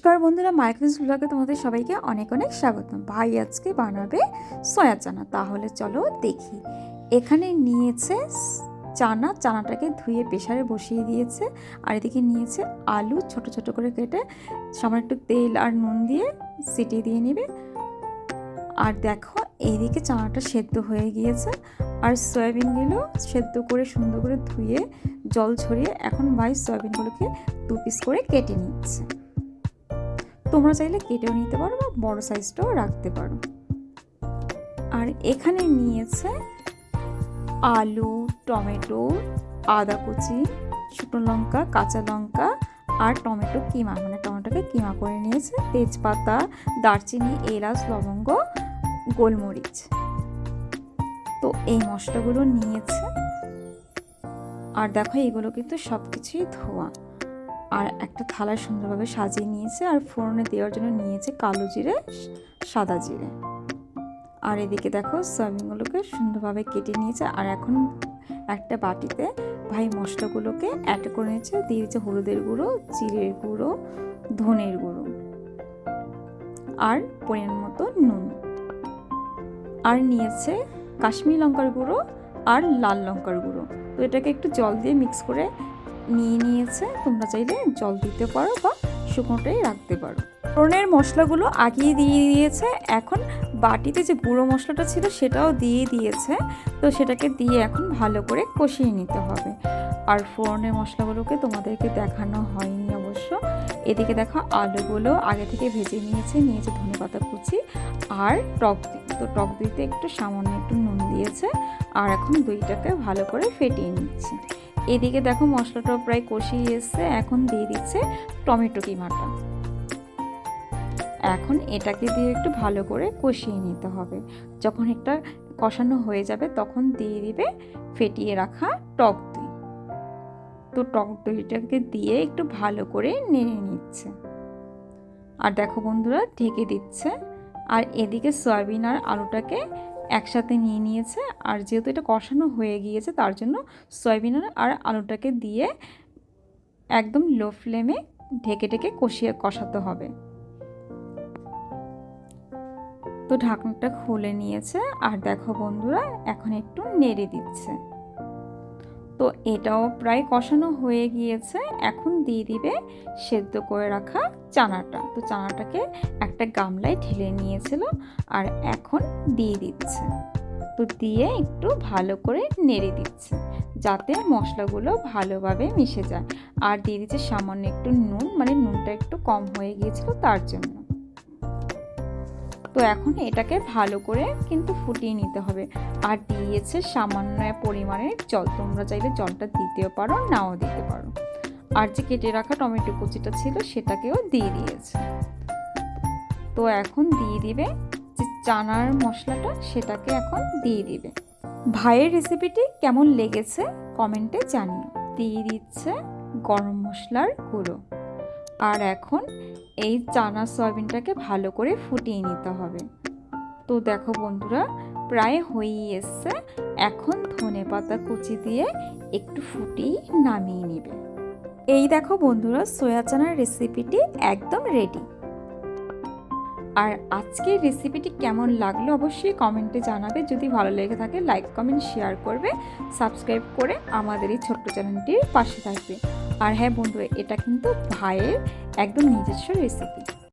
নমস্কার বন্ধুরা, মাইক্রোস ব্লগে তোমাদের সবাইকে অনেক অনেক স্বাগতম। ভাই আজকে বানাবে সয়া চানা। তাহলে চলো দেখি। এখানে নিয়েছে চানাটাকে ধুয়ে প্রেসারে বসিয়ে দিয়েছে। আর এদিকে নিয়েছে আলু ছোট ছোট করে কেটে সামান্য একটু তেল আর নুন দিয়ে সিটি দিয়ে নেবে। আর দেখো এইদিকে চানাটা সেদ্ধ হয়ে গিয়েছে। আর সয়াবিনগুলো সেদ্ধ করে সুন্দর করে ধুয়ে জল ছড়িয়ে এখন ভাই সয়াবিনগুলোকে 2 পিস করে কেটে নিচ্ছে। তোমরা চাইলে কেটেও নিতে পারো বা বড় সাইজটাও রাখতে পারো। আর এখানে নিয়েছে আলু, টমেটো, আদা কুচি, শুকনো লঙ্কা, কাঁচা লঙ্কা আর টমেটো কিমা, মানে টমেটোকে কিমা করে নিয়েছে, তেজপাতা, দারচিনি, এলাচ, লবঙ্গ, গোলমরিচ। তো এই মশলাগুলো নিয়েছে। আর দেখো এগুলো কিন্তু সব কিছুই ধোয়া। আর একটা থালায় সুন্দরভাবে সাজিয়ে নিয়েছে। আর ফোড়নে দেওয়ার জন্য নিয়েছে কালো জিরে, সাদা জিরে। আর এদিকে দেখো সয়াবিনগুলোকে সুন্দরভাবে কেটে নিয়েছে। আর এখন একটা বাটিতে ভাই মশলাগুলোকে অ্যাড করে নিয়েছে। দিয়ে দিয়েছে হলুদের গুঁড়ো, জিরের গুঁড়ো, ধনের গুঁড়ো আর পরিমাণ মতো নুন। আর নিয়েছে কাশ্মীরি লঙ্কার গুঁড়ো আর লাল লঙ্কার গুঁড়ো। তো এটাকে একটু জল দিয়ে মিক্স করে নিয়েছে। তোমরা চাইলে জল দিতে পারো বা শুকনোটাই রাখতে পারো। ফোড়নের মশলাগুলো আগিয়ে দিয়ে দিয়েছে। এখন বাটিতে যে গুঁড়ো মশলাটা ছিল সেটাও দিয়ে দিয়েছে। তো সেটাকে দিয়ে এখন ভালো করে কষিয়ে নিতে হবে। আর ফোড়নের মশলাগুলোকে তোমাদেরকে দেখানো হয়নি অবশ্য। এদিকে দেখো আলুগুলো আগে থেকে ভেজে নিয়েছে ধনেপাতা কুচি আর টক দই। তো টক দইতে একটু সামান্য একটু নুন দিয়েছে। আর এখন দইটাকে ভালো করে ফেটিয়ে নিচ্ছে। এদিকে দেখো মশলাটা প্রায় কষিয়ে এসছে। এখন দিয়ে দিচ্ছে টমেটো কিমাটা। এখন এটাকে দিয়ে একটু ভালো করে কষিয়ে নিতে হবে। যখন একটা কষানো হয়ে যাবে তখন দিয়ে দিবে ফেটিয়ে রাখা টক দই। তো টক দইটাকে দিয়ে একটু ভালো করে নেড়ে নিচ্ছে। আর দেখো বন্ধুরা ঢেকে দিচ্ছে। আর এদিকে সয়াবিন আর আলুটাকে একসাথে নিয়ে নিয়েছে। আর যেহেতু এটা কষানো হয়ে গিয়েছে তার জন্য সয়াবিন আর আলুটাকে দিয়ে একদম লো ফ্লেমে ঢেকে ঢেকে কষাতে হবে। তো ঢাকনাটা খুলে নিয়েছে। আর দেখো বন্ধুরা এখন একটু নেড়ে দিচ্ছে। তো এটাও প্রায় কষানো হয়ে গিয়েছে। এখন দিয়ে দিবে সেদ্ধ করে রাখা চানাটা। তো চানাটাকে একটা গামলায় ঢেলে নিয়েছিল আর এখন দিয়ে দিচ্ছে। তো দিয়ে একটু ভালো করে নেড়ে দিচ্ছে যাতে মশলাগুলো ভালোভাবে মিশে যায়। আর দিয়ে দিচ্ছে সামান্য একটু নুন, মানে নুনটা একটু কম হয়ে গিয়েছিল তার জন্য। তো এখন এটাকে ভালো করে কিন্তু ফুটিয়ে নিতে হবে। আর দিয়েছে সামান্য পরিমাণের জল। তোমরা চাইলে জলটা দিতেও পারো, নাও দিতে পারো। আর যে কেটে রাখা টমেটো কুচিটা ছিল সেটাকেও দিয়ে দিয়েছে। তো এখন দিয়ে দিবে যে চানার মশলাটা, সেটাকে এখন দিয়ে দিবে। ভাইয়ের রেসিপিটি কেমন লেগেছে কমেন্টে জানিও। দিয়ে দিচ্ছে গরম মশলার গুঁড়ো। আর এখন এই চানা সয়াবিনটাকে ভালো করে ফুটিয়ে নিতে হবে। তো দেখো বন্ধুরা প্রায় হয়েই এসছে। এখন ধনেপাতা কুচি দিয়ে একটু ফুটিয়ে নামিয়ে নেবে। এই দেখো বন্ধুরা সয়া চানার রেসিপিটি একদম রেডি। আর আজকের রেসিপিটি কেমন লাগলো অবশ্যই কমেন্টে জানাবে। যদি ভালো লেগে থাকে লাইক, কমেন্ট, শেয়ার করবে। সাবস্ক্রাইব করে আমাদের এই ছোট্ট চ্যানেলটির পাশে থাকবে। আর হ্যাঁ বন্ধুরা, এটা কিন্তু ভাইয়ের একদম নিজস্ব রেসিপি।